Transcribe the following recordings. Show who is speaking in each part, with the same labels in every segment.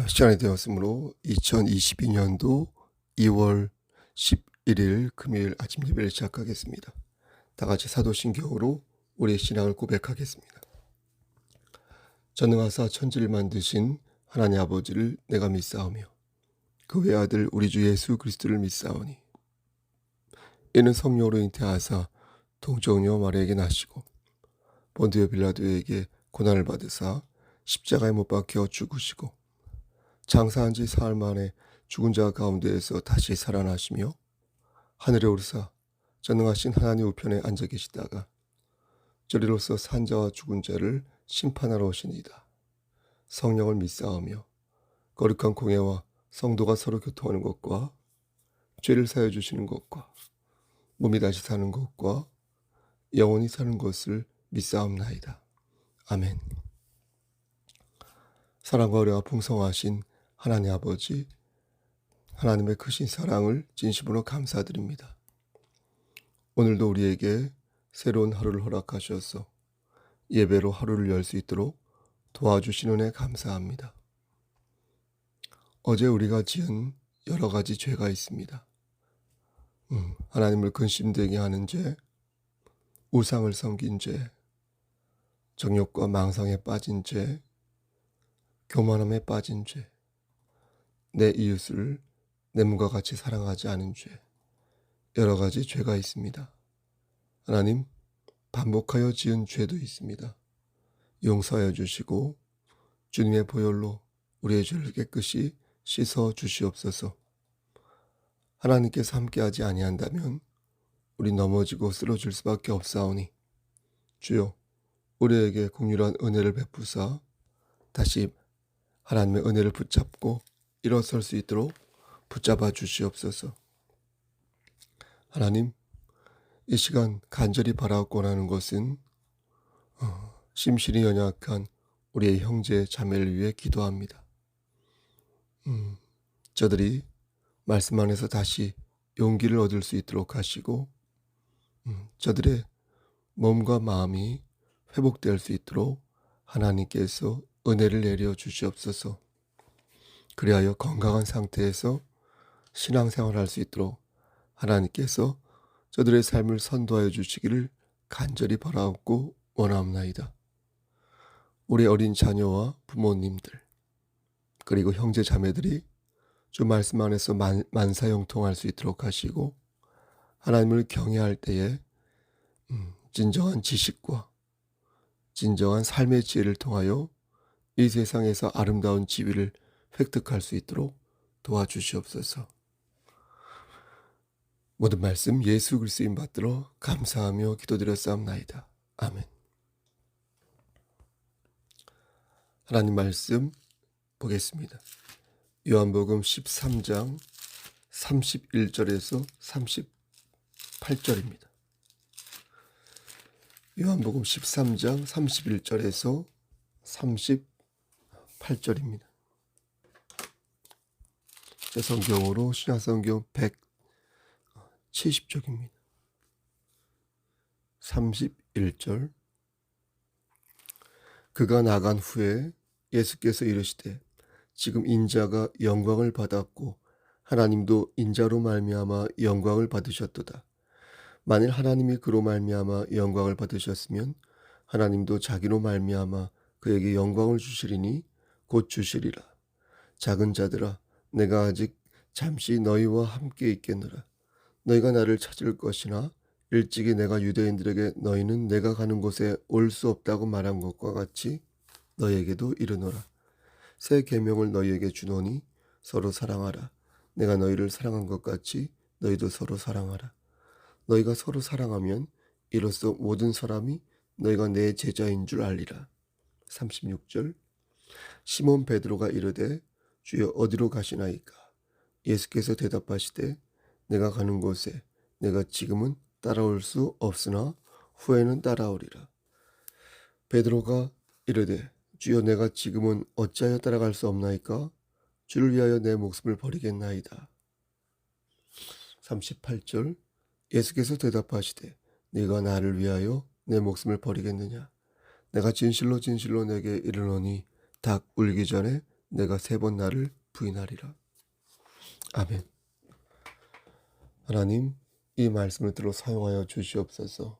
Speaker 1: 시간이 되었으므로 2022년도 2월 11일 금요일 아침 예배를 시작하겠습니다. 다 같이 사도신경으로 우리의 신앙을 고백하겠습니다. 전능하사 천지를 만드신 하나님 아버지를 내가 믿사오며 그 외아들 우리 주 예수 그리스도를 믿사오니 이는 성령으로 잉태하사 동정녀 마리아에게 나시고 본디오 빌라도에게 고난을 받으사 십자가에 못 박혀 죽으시고 장사한 지 사흘 만에 죽은 자 가운데에서 다시 살아나시며 하늘에 오르사 전능하신 하나님 우편에 앉아 계시다가 저리로서 산 자와 죽은 자를 심판하러 오시니이다. 성령을 믿사오며 거룩한 공예와 성도가 서로 교통하는 것과 죄를 사여 주시는 것과 몸이 다시 사는 것과 영원히 사는 것을 믿사옵나이다. 아멘. 사랑과 의뢰와 풍성하신 하나님 아버지, 하나님의 크신 사랑을 진심으로 감사드립니다. 오늘도 우리에게 새로운 하루를 허락하셔서 예배로 하루를 열 수 있도록 도와주신 은혜 감사합니다. 어제 우리가 지은 여러 가지 죄가 있습니다. 하나님을 근심되게 하는 죄, 우상을 섬긴 죄, 정욕과 망상에 빠진 죄, 교만함에 빠진 죄, 내 이웃을 내 몸과 같이 사랑하지 않은 죄, 여러 가지 죄가 있습니다. 하나님, 반복하여 지은 죄도 있습니다. 용서하여 주시고 주님의 보혈로 우리의 죄를 깨끗이 씻어 주시옵소서. 하나님께서 함께하지 아니한다면 우리 넘어지고 쓰러질 수밖에 없사오니 주여 우리에게 긍휼한 은혜를 베푸사 다시 하나님의 은혜를 붙잡고 일어설 수 있도록 붙잡아 주시옵소서. 하나님, 이 시간 간절히 바라고 원하는 것은 심신이 연약한 우리의 형제 자매를 위해 기도합니다. 저들이 말씀 안에서 다시 용기를 얻을 수 있도록 하시고 저들의 몸과 마음이 회복될 수 있도록 하나님께서 은혜를 내려 주시옵소서. 그리하여 건강한 상태에서 신앙생활을 할 수 있도록 하나님께서 저들의 삶을 선도하여 주시기를 간절히 바라옵고 원하옵나이다. 우리 어린 자녀와 부모님들 그리고 형제 자매들이 주 말씀 안에서 만사형통할 수 있도록 하시고 하나님을 경외할 때에 진정한 지식과 진정한 삶의 지혜를 통하여 이 세상에서 아름다운 지위를 획득할 수 있도록 도와주시옵소서. 모든 말씀 예수 그리스도인 받들어 감사하며 기도드렸사옵나이다. 아멘. 하나님 말씀 보겠습니다. 요한복음 13장 31절에서 38절입니다. 요한복음 13장 31절에서 38절입니다. 제 성경으로 신약성경 170쪽입니다. 31절. 그가 나간 후에 예수께서 이르시되 지금 인자가 영광을 받았고 하나님도 인자로 말미암아 영광을 받으셨도다. 만일 하나님이 그로 말미암아 영광을 받으셨으면 하나님도 자기로 말미암아 그에게 영광을 주시리니 곧 주시리라. 작은 자들아, 내가 아직 잠시 너희와 함께 있겠노라. 너희가 나를 찾을 것이나 일찍이 내가 유대인들에게 너희는 내가 가는 곳에 올 수 없다고 말한 것과 같이 너희에게도 이르노라. 새 계명을 너희에게 주노니 서로 사랑하라. 내가 너희를 사랑한 것 같이 너희도 서로 사랑하라. 너희가 서로 사랑하면 이로써 모든 사람이 너희가 내 제자인 줄 알리라. 36절. 시몬 베드로가 이르되 주여 어디로 가시나이까? 예수께서 대답하시되 내가 가는 곳에 내가 지금은 따라올 수 없으나 후에는 따라오리라. 베드로가 이르되 주여 내가 지금은 어찌하여 따라갈 수 없나이까? 주를 위하여 내 목숨을 버리겠나이다. 38절. 예수께서 대답하시되 네가 나를 위하여 내 목숨을 버리겠느냐? 내가 진실로 진실로 내게 이르노니 닭 울기 전에 내가 3번 나를 부인하리라. 아멘. 하나님, 이 말씀을 들어 사용하여 주시옵소서.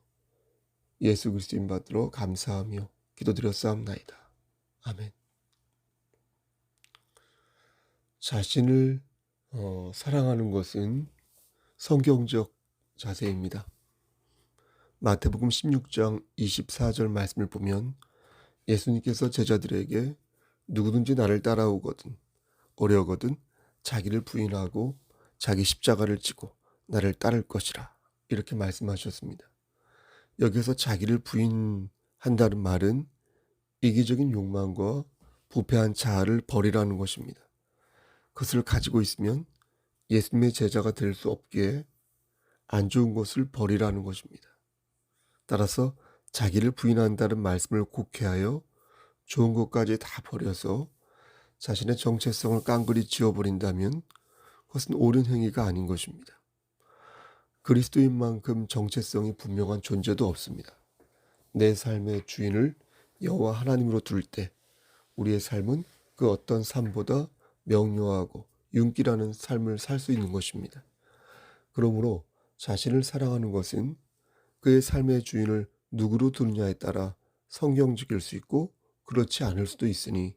Speaker 1: 예수 그리스도 인 받들어 감사하며 기도드렸사옵나이다. 아멘. 자신을 사랑하는 것은 성경적 자세입니다. 마태복음 16장 24절 말씀을 보면 예수님께서 제자들에게 누구든지 나를 따라오거든 어려거든 자기를 부인하고 자기 십자가를 지고 나를 따를 것이라, 이렇게 말씀하셨습니다. 여기서 자기를 부인한다는 말은 이기적인 욕망과 부패한 자아를 버리라는 것입니다. 그것을 가지고 있으면 예수님의 제자가 될 수 없기에 안 좋은 것을 버리라는 것입니다. 따라서 자기를 부인한다는 말씀을 곡해하여 좋은 것까지 다 버려서 자신의 정체성을 깡그리 지워버린다면 그것은 옳은 행위가 아닌 것입니다. 그리스도인만큼 정체성이 분명한 존재도 없습니다. 내 삶의 주인을 여호와 하나님으로 둘 때 우리의 삶은 그 어떤 삶보다 명료하고 윤기라는 삶을 살 수 있는 것입니다. 그러므로 자신을 사랑하는 것은 그의 삶의 주인을 누구로 두느냐에 따라 성경적일 수 있고 그렇지 않을 수도 있으니,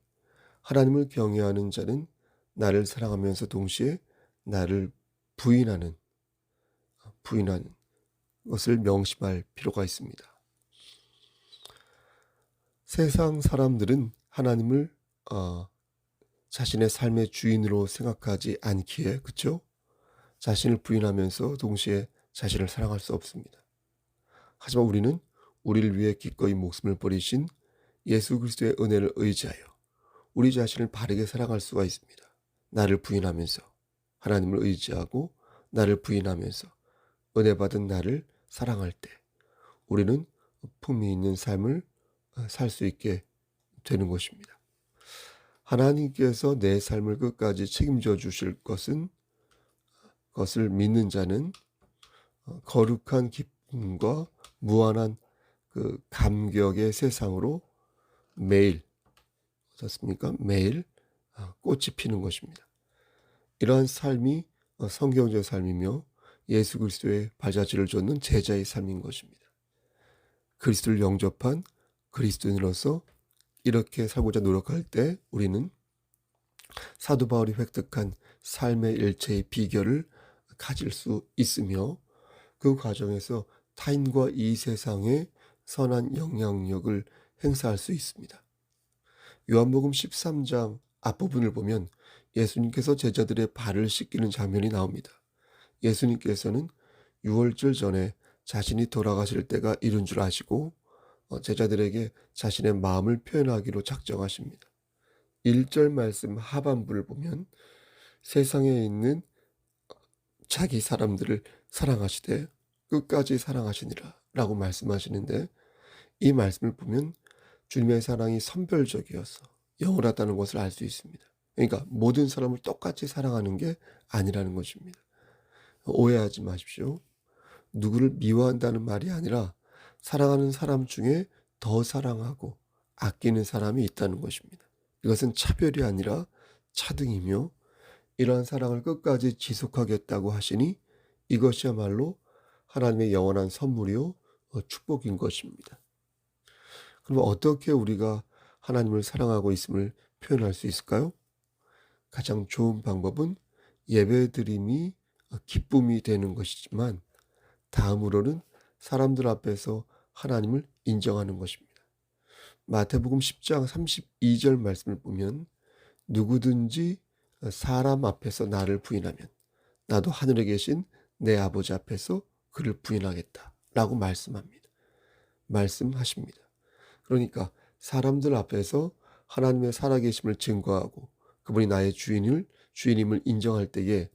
Speaker 1: 하나님을 경외하는 자는 나를 사랑하면서 동시에 나를 부인하는 것을 명심할 필요가 있습니다. 세상 사람들은 하나님을 자신의 삶의 주인으로 생각하지 않기에, 그렇죠? 자신을 부인하면서 동시에 자신을 사랑할 수 없습니다. 하지만 우리는 우리를 위해 기꺼이 목숨을 버리신 예수 그리스도의 은혜를 의지하여 우리 자신을 바르게 사랑할 수가 있습니다. 나를 부인하면서 하나님을 의지하고 나를 부인하면서 은혜 받은 나를 사랑할 때 우리는 품위 있는 삶을 살 수 있게 되는 것입니다. 하나님께서 내 삶을 끝까지 책임져 주실 것을 믿는 자는 거룩한 기쁨과 무한한 그 감격의 세상으로 매일, 어떻습니까? 매일 꽃이 피는 것입니다. 이러한 삶이 성경적 삶이며 예수 그리스도의 발자취를 쫓는 제자의 삶인 것입니다. 그리스도를 영접한 그리스도인으로서 이렇게 살고자 노력할 때 우리는 사도 바울이 획득한 삶의 일체의 비결을 가질 수 있으며, 그 과정에서 타인과 이 세상에 선한 영향력을 행사할 수 있습니다. 요한복음 13장 앞부분을 보면 예수님께서 제자들의 발을 씻기는 장면이 나옵니다. 예수님께서는 유월절 전에 자신이 돌아가실 때가 이른 줄 아시고 제자들에게 자신의 마음을 표현하기로 작정하십니다. 1절 말씀 하반부를 보면 세상에 있는 자기 사람들을 사랑하시되 끝까지 사랑하시니라 라고 말씀하시는데, 이 말씀을 보면 주님의 사랑이 선별적이어서 영원하다는 것을 알 수 있습니다. 그러니까 모든 사람을 똑같이 사랑하는 게 아니라는 것입니다. 오해하지 마십시오. 누구를 미워한다는 말이 아니라 사랑하는 사람 중에 더 사랑하고 아끼는 사람이 있다는 것입니다. 이것은 차별이 아니라 차등이며, 이러한 사랑을 끝까지 지속하겠다고 하시니 이것이야말로 하나님의 영원한 선물이요 축복인 것입니다. 그럼 어떻게 우리가 하나님을 사랑하고 있음을 표현할 수 있을까요? 가장 좋은 방법은 예배드림이 기쁨이 되는 것이지만, 다음으로는 사람들 앞에서 하나님을 인정하는 것입니다. 마태복음 10장 32절 말씀을 보면 누구든지 사람 앞에서 나를 부인하면 나도 하늘에 계신 내 아버지 앞에서 그를 부인하겠다 라고 말씀하십니다. 그러니까 사람들 앞에서 하나님의 살아계심을 증거하고 그분이 나의 주인임을 인정할 때에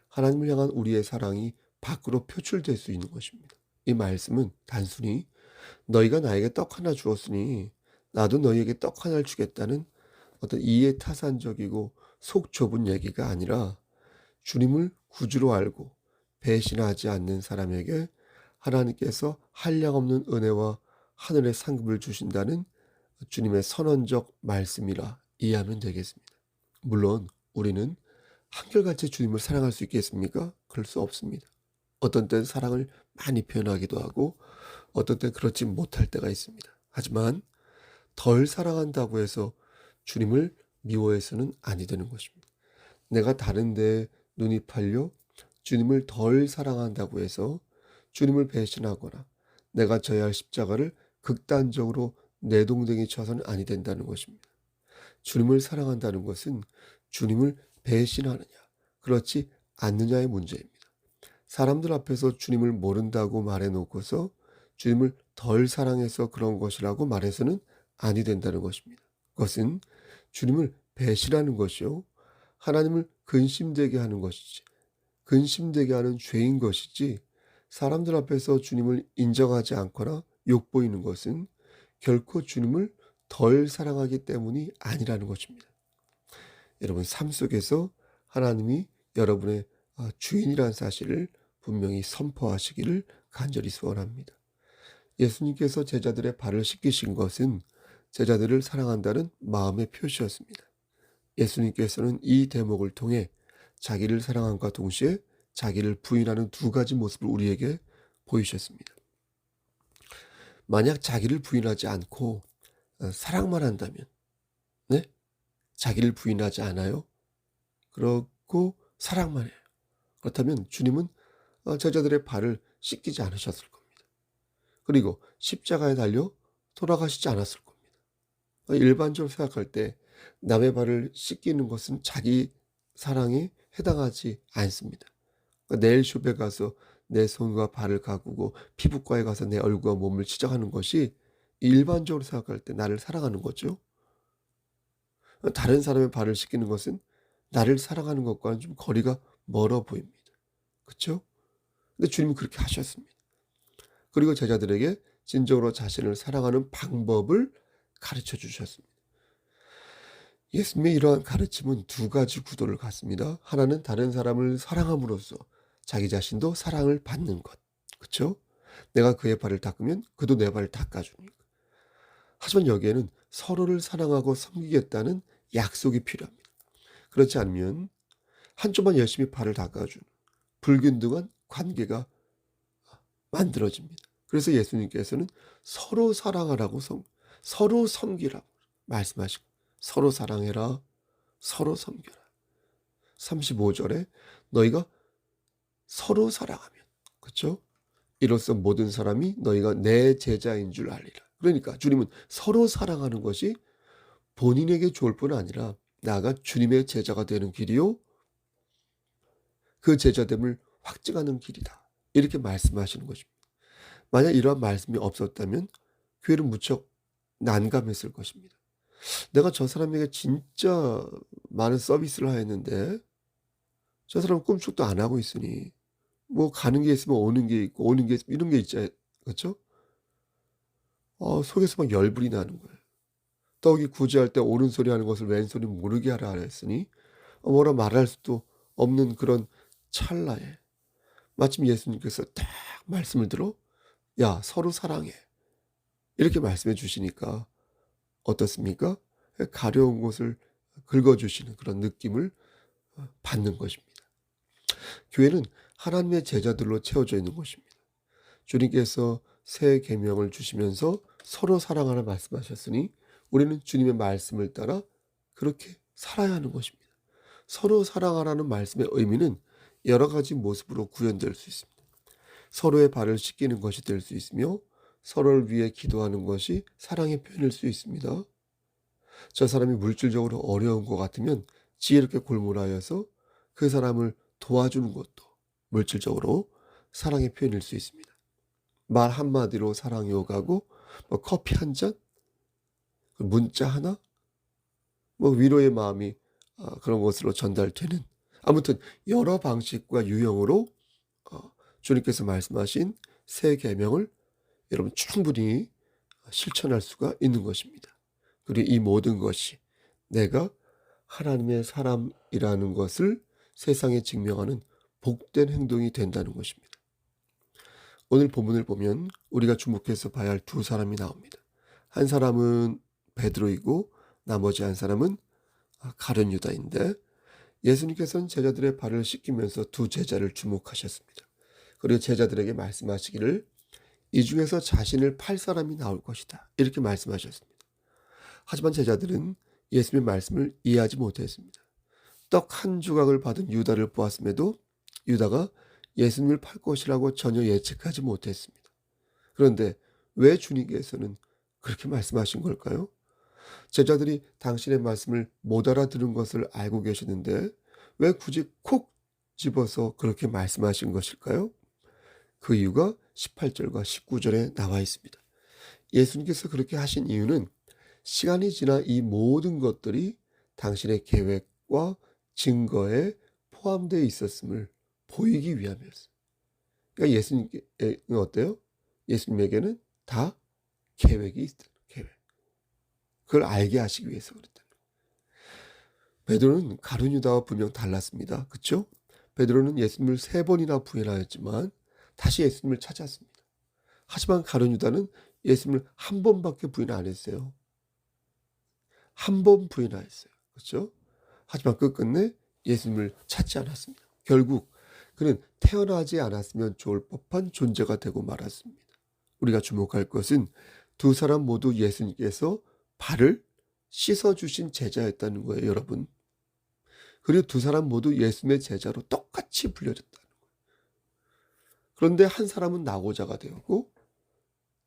Speaker 1: 하나님을 향한 우리의 사랑이 밖으로 표출될 수 있는 것입니다. 이 말씀은 단순히 너희가 나에게 떡 하나 주었으니 나도 너희에게 떡 하나를 주겠다는 어떤 이해타산적이고 속 좁은 얘기가 아니라, 주님을 구주로 알고 배신하지 않는 사람에게 하나님께서 한량없는 은혜와 하늘의 상급을 주신다는 주님의 선언적 말씀이라 이해하면 되겠습니다. 물론 우리는 한결같이 주님을 사랑할 수 있겠습니까? 그럴 수 없습니다. 어떤 때는 사랑을 많이 표현하기도 하고 어떤 때는 그렇지 못할 때가 있습니다. 하지만 덜 사랑한다고 해서 주님을 미워해서는 아니 되는 것입니다. 내가 다른 데 눈이 팔려 주님을 덜 사랑한다고 해서 주님을 배신하거나 내가 져야 할 십자가를 극단적으로 내동댕이 쳐서는 아니 된다는 것입니다. 주님을 사랑한다는 것은 주님을 배신하느냐, 그렇지 않느냐의 문제입니다. 사람들 앞에서 주님을 모른다고 말해놓고서 주님을 덜 사랑해서 그런 것이라고 말해서는 아니 된다는 것입니다. 그것은 주님을 배신하는 것이요, 하나님을 근심되게 하는 것이지, 근심되게 하는 죄인 것이지, 사람들 앞에서 주님을 인정하지 않거나 욕보이는 것은 결코 주님을 덜 사랑하기 때문이 아니라는 것입니다. 여러분, 삶 속에서 하나님이 여러분의 주인이라는 사실을 분명히 선포하시기를 간절히 소원합니다. 예수님께서 제자들의 발을 씻기신 것은 제자들을 사랑한다는 마음의 표시였습니다. 예수님께서는 이 대목을 통해 자기를 사랑함과 동시에 자기를 부인하는 두 가지 모습을 우리에게 보이셨습니다. 만약 자기를 부인하지 않고 사랑만 한다면, 네? 자기를 부인하지 않아요. 그렇고 사랑만 해요. 그렇다면 주님은 제자들의 발을 씻기지 않으셨을 겁니다. 그리고 십자가에 달려 돌아가시지 않았을 겁니다. 일반적으로 생각할 때 남의 발을 씻기는 것은 자기 사랑에 해당하지 않습니다. 네일숍에 가서 내 손과 발을 가꾸고 피부과에 가서 내 얼굴과 몸을 치장하는 것이 일반적으로 생각할 때 나를 사랑하는 거죠. 다른 사람의 발을 씻기는 것은 나를 사랑하는 것과는 좀 거리가 멀어 보입니다. 그렇죠? 근데 주님은 그렇게 하셨습니다. 그리고 제자들에게 진정으로 자신을 사랑하는 방법을 가르쳐 주셨습니다. 예수님의 이러한 가르침은 두 가지 구도를 갖습니다. 하나는 다른 사람을 사랑함으로써 자기 자신도 사랑을 받는 것. 그렇죠? 내가 그의 발을 닦으면 그도 내 발을 닦아주니까. 하지만 여기에는 서로를 사랑하고 섬기겠다는 약속이 필요합니다. 그렇지 않으면 한쪽만 열심히 발을 닦아주는 불균등한 관계가 만들어집니다. 그래서 예수님께서는 서로 사랑하라고 서로 섬기라고 말씀하시고 서로 사랑해라, 서로 섬겨라. 35절에 너희가 서로 사랑하면, 그렇죠? 이로써 모든 사람이 너희가 내 제자인 줄 알리라. 그러니까 주님은 서로 사랑하는 것이 본인에게 좋을 뿐 아니라 나아가 주님의 제자가 되는 길이요, 그 제자됨을 확증하는 길이다. 이렇게 말씀하시는 것입니다. 만약 이러한 말씀이 없었다면 교회는 무척 난감했을 것입니다. 내가 저 사람에게 진짜 많은 서비스를 하였는데 저 사람은 꿈쩍도 안 하고 있으니 뭐 가는 게 있으면 오는 게 있고 오는 게 있으면 이런 게 있지, 그렇죠? 속에서 막 열불이 나는 거예요. 떡이 구제할 때 오른손이 하는 것을 왼손이 모르게 하라 하였으니 뭐라 말할 수도 없는 그런 찰나에 마침 예수님께서 딱 말씀을 들어 야 서로 사랑해 이렇게 말씀해 주시니까 어떻습니까? 가려운 곳을 긁어주시는 그런 느낌을 받는 것입니다. 교회는 하나님의 제자들로 채워져 있는 것입니다. 주님께서 새 계명을 주시면서 서로 사랑하라 말씀하셨으니 우리는 주님의 말씀을 따라 그렇게 살아야 하는 것입니다. 서로 사랑하라는 말씀의 의미는 여러 가지 모습으로 구현될 수 있습니다. 서로의 발을 씻기는 것이 될 수 있으며 서로를 위해 기도하는 것이 사랑의 표현일 수 있습니다. 저 사람이 물질적으로 어려운 것 같으면 지혜롭게 골몰하여서 그 사람을 도와주는 것도 물질적으로 사랑의 표현일 수 있습니다. 말 한마디로 사랑이 오가고 커피 한 잔, 문자 하나, 위로의 마음이 그런 것으로 전달되는 아무튼 여러 방식과 유형으로 주님께서 말씀하신 새 계명을 여러분 충분히 실천할 수가 있는 것입니다. 그리고 이 모든 것이 내가 하나님의 사람이라는 것을 세상에 증명하는 복된 행동이 된다는 것입니다. 오늘 본문을 보면 우리가 주목해서 봐야 할 두 사람이 나옵니다. 한 사람은 베드로이고 나머지 한 사람은 가룟 유다인데 예수님께서는 제자들의 발을 씻기면서 두 제자를 주목하셨습니다. 그리고 제자들에게 말씀하시기를 이 중에서 자신을 팔 사람이 나올 것이다, 이렇게 말씀하셨습니다. 하지만 제자들은 예수님의 말씀을 이해하지 못했습니다. 떡 한 조각을 받은 유다를 보았음에도 유다가 예수님을 팔 것이라고 전혀 예측하지 못했습니다. 그런데 왜 주님께서는 그렇게 말씀하신 걸까요? 제자들이 당신의 말씀을 못 알아들은 것을 알고 계시는데 왜 굳이 콕 집어서 그렇게 말씀하신 것일까요? 그 이유가 18절과 19절에 나와 있습니다. 예수님께서 그렇게 하신 이유는 시간이 지나 이 모든 것들이 당신의 계획과 증거에 포함되어 있었음을 보이기 위함이었어요. 그러니까 예수님께는 어때요? 예수님에게는 다 계획이 있어요. 계획. 그걸 알게 하시기 위해서 그랬다. 베드로는 가룟 유다와 분명 달랐습니다. 그렇죠? 베드로는 예수님을 3번이나 부인하였지만 다시 예수님을 찾았습니다. 하지만 가룟 유다는 예수님을 한 번밖에 부인 안 했어요. 한 번 부인하였어요. 그렇죠? 하지만 끝끝내 예수님을 찾지 않았습니다. 결국 그는 태어나지 않았으면 좋을 법한 존재가 되고 말았습니다. 우리가 주목할 것은 두 사람 모두 예수님께서 발을 씻어주신 제자였다는 거예요, 여러분. 그리고 두 사람 모두 예수님의 제자로 똑같이 불려졌다는 거예요. 그런데 한 사람은 낙오자가 되었고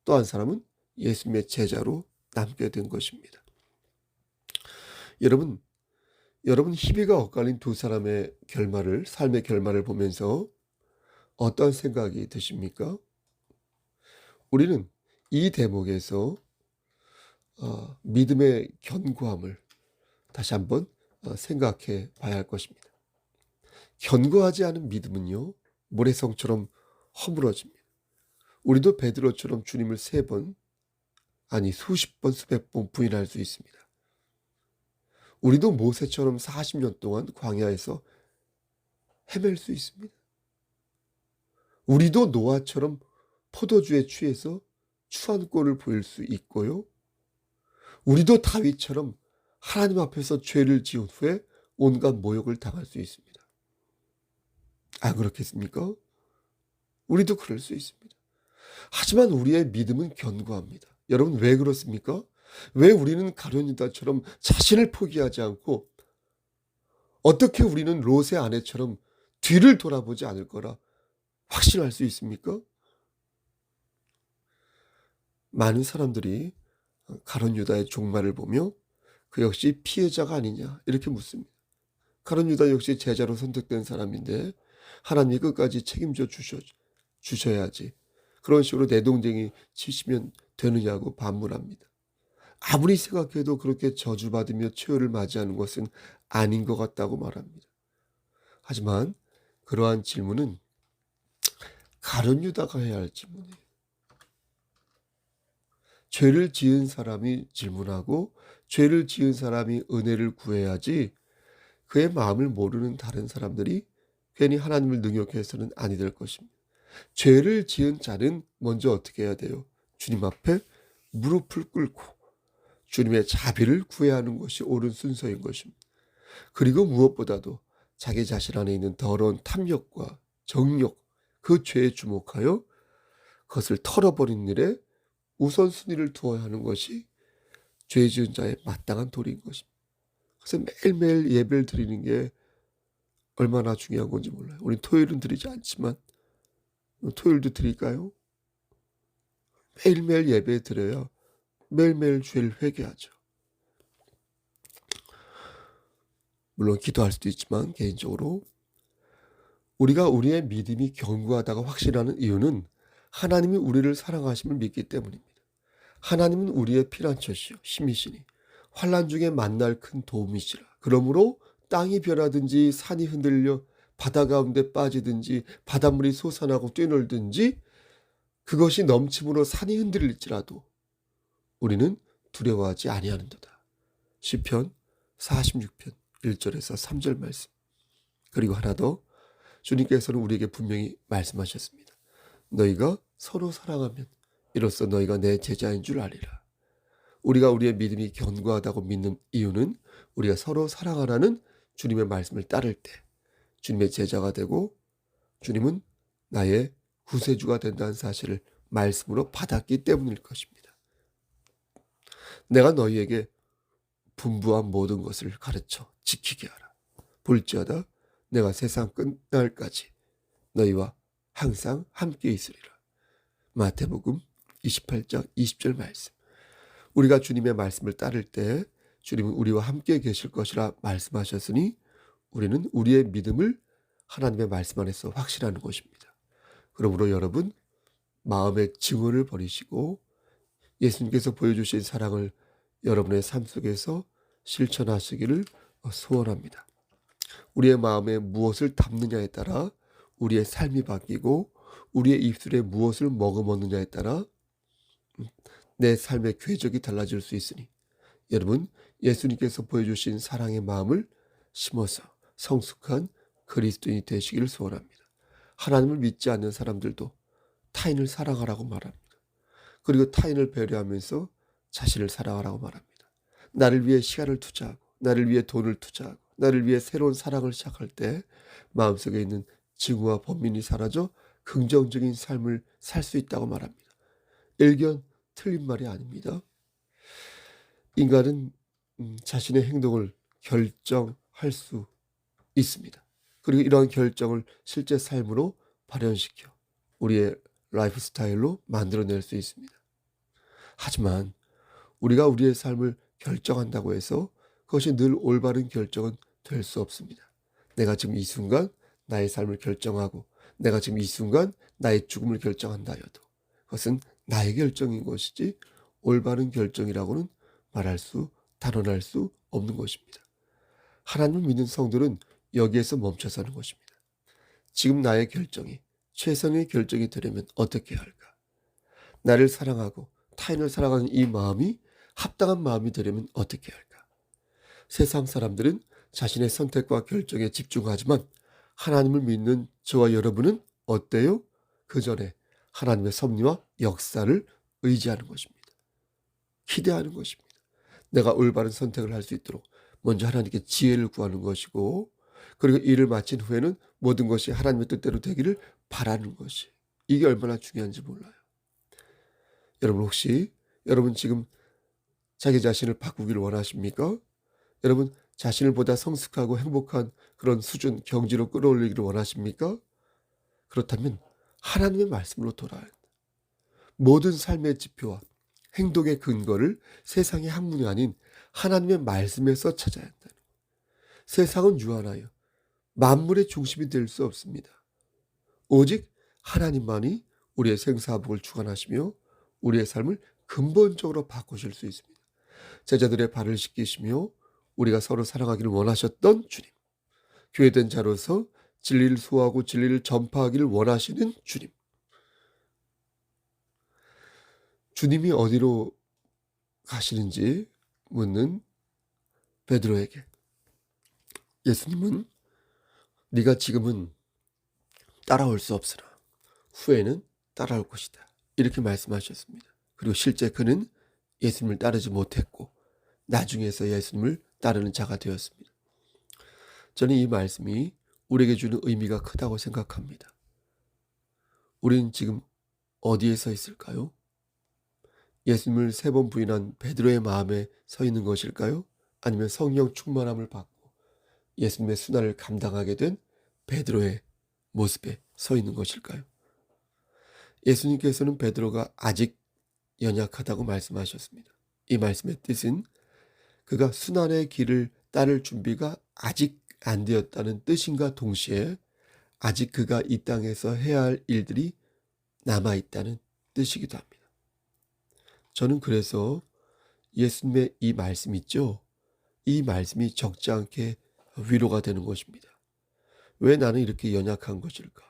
Speaker 1: 또 한 사람은 예수님의 제자로 남게 된 것입니다. 여러분 희비가 엇갈린 두 사람의 삶의 결말을 보면서 어떤 생각이 드십니까? 우리는 이 대목에서 믿음의 견고함을 다시 한번 생각해 봐야 할 것입니다. 견고하지 않은 믿음은요, 모래성처럼 허물어집니다. 우리도 베드로처럼 주님을 3번, 아니 수십 번, 수백 번 부인할 수 있습니다. 우리도 모세처럼 40년 동안 광야에서 헤맬 수 있습니다. 우리도 노아처럼 포도주에 취해서 추한 꼴을 보일 수 있고요. 우리도 다윗처럼 하나님 앞에서 죄를 지은 후에 온갖 모욕을 당할 수 있습니다. 안 그렇겠습니까? 우리도 그럴 수 있습니다. 하지만 우리의 믿음은 견고합니다. 여러분 왜 그렇습니까? 왜 우리는 가룟 유다처럼 자신을 포기하지 않고 어떻게 우리는 롯의 아내처럼 뒤를 돌아보지 않을 거라 확신할 수 있습니까? 많은 사람들이 가룟 유다의 종말을 보며 그 역시 피해자가 아니냐 이렇게 묻습니다. 가룟 유다 역시 제자로 선택된 사람인데 하나님이 끝까지 책임져 주셔야지 그런 식으로 내동댕이 치시면 되느냐고 반문합니다. 아무리 생각해도 그렇게 저주받으며 최후를 맞이하는 것은 아닌 것 같다고 말합니다. 하지만 그러한 질문은 가룟 유다가 해야 할 질문이에요. 죄를 지은 사람이 질문하고 죄를 지은 사람이 은혜를 구해야지 그의 마음을 모르는 다른 사람들이 괜히 하나님을 능욕해서는 아니 될 것입니다. 죄를 지은 자는 먼저 어떻게 해야 돼요? 주님 앞에 무릎을 꿇고 주님의 자비를 구해야 하는 것이 옳은 순서인 것입니다. 그리고 무엇보다도 자기 자신 안에 있는 더러운 탐욕과 정욕, 그 죄에 주목하여 그것을 털어버리는 일에 우선순위를 두어야 하는 것이 죄 지은 자의 마땅한 도리인 것입니다. 그래서 매일매일 예배를 드리는 게 얼마나 중요한 건지 몰라요. 우리 토요일은 드리지 않지만 토요일도 드릴까요? 매일매일 예배 드려야 매일매일 죄를 회개하죠. 물론 기도할 수도 있지만 개인적으로 우리가 우리의 믿음이 견고하다고 확신하는 이유는 하나님이 우리를 사랑하심을 믿기 때문입니다. 하나님은 우리의 피난처시요 힘이시니 환난 중에 만날 큰 도움이시라. 그러므로 땅이 변하든지 산이 흔들려 바다 가운데 빠지든지 바닷물이 솟아나고 뛰놀든지 그것이 넘침으로 산이 흔들릴지라도 우리는 두려워하지 아니하는도다. 시편 46편 1절에서 3절 말씀. 그리고 하나 더 주님께서는 우리에게 분명히 말씀하셨습니다. 너희가 서로 사랑하면 이로써 너희가 내 제자인 줄 알리라. 우리가 우리의 믿음이 견고하다고 믿는 이유는 우리가 서로 사랑하라는 주님의 말씀을 따를 때 주님의 제자가 되고 주님은 나의 구세주가 된다는 사실을 말씀으로 받았기 때문일 것입니다. 내가 너희에게 분부한 모든 것을 가르쳐 지키게 하라. 볼지어다 내가 세상 끝날까지 너희와 항상 함께 있으리라. 마태복음 28장 20절 말씀. 우리가 주님의 말씀을 따를 때 주님은 우리와 함께 계실 것이라 말씀하셨으니 우리는 우리의 믿음을 하나님의 말씀 안에서 확신하는 것입니다. 그러므로 여러분 마음의 증오를 버리시고 예수님께서 보여주신 사랑을 여러분의 삶 속에서 실천하시기를 소원합니다. 우리의 마음에 무엇을 담느냐에 따라 우리의 삶이 바뀌고 우리의 입술에 무엇을 머금었느냐에 따라 내 삶의 궤적이 달라질 수 있으니 여러분 예수님께서 보여주신 사랑의 마음을 심어서 성숙한 그리스도인이 되시기를 소원합니다. 하나님을 믿지 않는 사람들도 타인을 사랑하라고 말합니다. 그리고 타인을 배려하면서 자신을 사랑하라고 말합니다. 나를 위해 시간을 투자하고 나를 위해 돈을 투자하고 나를 위해 새로운 사랑을 시작할 때 마음속에 있는 증오와 번민이 사라져 긍정적인 삶을 살 수 있다고 말합니다. 일견 틀린 말이 아닙니다. 인간은 자신의 행동을 결정할 수 있습니다. 그리고 이러한 결정을 실제 삶으로 발현시켜 우리의 라이프 스타일로 만들어낼 수 있습니다. 하지만 우리가 우리의 삶을 결정한다고 해서 그것이 늘 올바른 결정은 될 수 없습니다. 내가 지금 이 순간 나의 삶을 결정하고 내가 지금 이 순간 나의 죽음을 결정한다 해도 그것은 나의 결정인 것이지 올바른 결정이라고는 단언할 수 없는 것입니다. 하나님을 믿는 성도는 여기에서 멈춰서는 것입니다. 지금 나의 결정이 최선의 결정이 되려면 어떻게 해야 할까? 나를 사랑하고 타인을 사랑하는 이 마음이 합당한 마음이 되려면 어떻게 해야 할까? 세상 사람들은 자신의 선택과 결정에 집중하지만 하나님을 믿는 저와 여러분은 어때요? 그 전에 하나님의 섭리와 역사를 의지하는 것입니다. 기대하는 것입니다. 내가 올바른 선택을 할 수 있도록 먼저 하나님께 지혜를 구하는 것이고 그리고 일을 마친 후에는 모든 것이 하나님의 뜻대로 되기를 바라는 것이 이게 얼마나 중요한지 몰라요. 여러분 혹시 여러분 지금 자기 자신을 바꾸기를 원하십니까? 여러분 자신을 보다 성숙하고 행복한 그런 수준 경지로 끌어올리기를 원하십니까? 그렇다면 하나님의 말씀으로 돌아야 한다. 모든 삶의 지표와 행동의 근거를 세상의 학문이 아닌 하나님의 말씀에서 찾아야 한다는 것. 세상은 유한하여 만물의 중심이 될 수 없습니다. 오직 하나님만이 우리의 생사복을 주관하시며 우리의 삶을 근본적으로 바꾸실 수 있습니다. 제자들의 발을 씻기시며 우리가 서로 사랑하기를 원하셨던 주님, 교회된 자로서 진리를 소화하고 진리를 전파하기를 원하시는 주님, 주님이 어디로 가시는지 묻는 베드로에게 예수님은 네가 지금은 따라올 수 없으나 후에는 따라올 것이다 이렇게 말씀하셨습니다. 그리고 실제 그는 예수님을 따르지 못했고 나중에서 예수님을 따르는 자가 되었습니다. 저는 이 말씀이 우리에게 주는 의미가 크다고 생각합니다. 우리는 지금 어디에 서 있을까요? 예수님을 3번 부인한 베드로의 마음에 서 있는 것일까요? 아니면 성령 충만함을 받고 예수님의 순환을 감당하게 된 베드로의 모습에 서 있는 것일까요? 예수님께서는 베드로가 아직 연약하다고 말씀하셨습니다. 이 말씀의 뜻은 그가 순환의 길을 따를 준비가 아직 안 되었다는 뜻인가 동시에 아직 그가 이 땅에서 해야 할 일들이 남아있다는 뜻이기도 합니다. 저는 그래서 예수님의 이 말씀 있죠? 이 말씀이 적지 않게 위로가 되는 것입니다. 왜 나는 이렇게 연약한 것일까?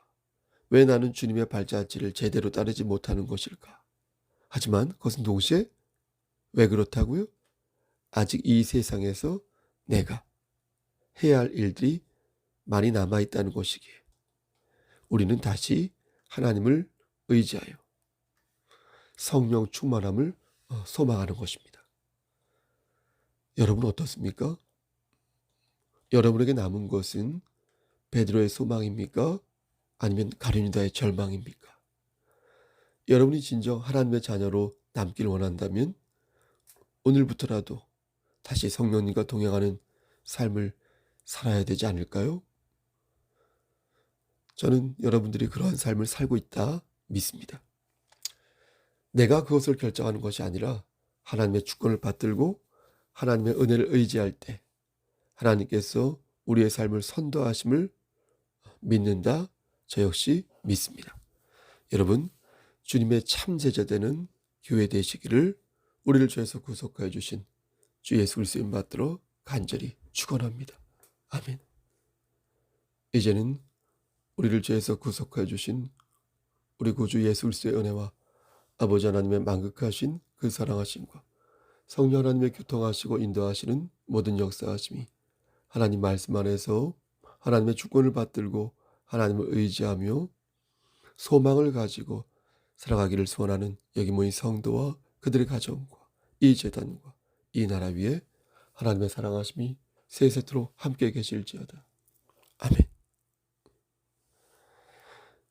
Speaker 1: 왜 나는 주님의 발자취를 제대로 따르지 못하는 것일까? 하지만 그것은 동시에 왜 그렇다고요? 아직 이 세상에서 내가 해야 할 일들이 많이 남아있다는 것이기에 우리는 다시 하나님을 의지하여 성령 충만함을 소망하는 것입니다. 여러분 어떻습니까? 여러분에게 남은 것은 베드로의 소망입니까? 아니면 가룟유다의 절망입니까? 여러분이 진정 하나님의 자녀로 남길 원한다면 오늘부터라도 다시 성령님과 동행하는 삶을 살아야 되지 않을까요? 저는 여러분들이 그러한 삶을 살고 있다 믿습니다. 내가 그것을 결정하는 것이 아니라 하나님의 주권을 받들고 하나님의 은혜를 의지할 때 하나님께서 우리의 삶을 선도하심을 믿는다. 저 역시 믿습니다. 여러분, 주님의 참 제자되는 교회 되시기를 우리를 죄에서 구속하여 주신 주 예수 그리스도의 이름 받들어 간절히 축원합니다. 아멘. 이제는 우리를 죄에서 구속하여 주신 우리 구주 예수 그리스도의 은혜와 아버지 하나님의 만극하신 그 사랑하심과 성령 하나님의 교통하시고 인도하시는 모든 역사하심이 하나님 말씀 안에서 하나님의 주권을 받들고 하나님을 의지하며 소망을 가지고 살아가기를 소원하는 여기 모인 성도와 그들의 가정과 이 재단과 이 나라 위에 하나님의 사랑하심이 세세토록 함께 계실지어다. 아멘.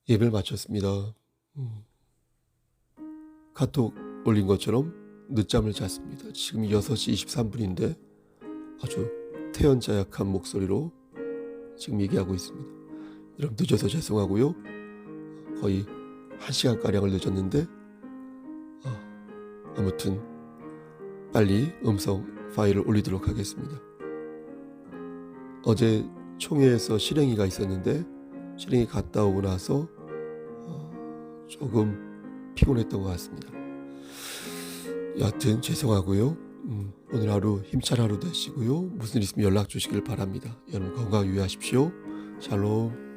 Speaker 1: 예배를 마쳤습니다. 카톡 올린 것처럼 늦잠을 잤습니다. 지금 6시 23분인데 아주 태연자약한 목소리로 지금 얘기하고 있습니다. 여러분 늦어서 죄송하고요. 거의 1시간가량을 늦었는데 아무튼 빨리 음성 파일을 올리도록 하겠습니다. 어제 총회에서 실행위가 있었는데 실행위 갔다 오고 나서 조금 피곤했던 것 같습니다. 여하튼 죄송하고요. 오늘 하루 힘찬 하루 되시고요. 무슨 일 있으면 연락 주시길 바랍니다. 여러분 건강 유의하십시오. 샬롬.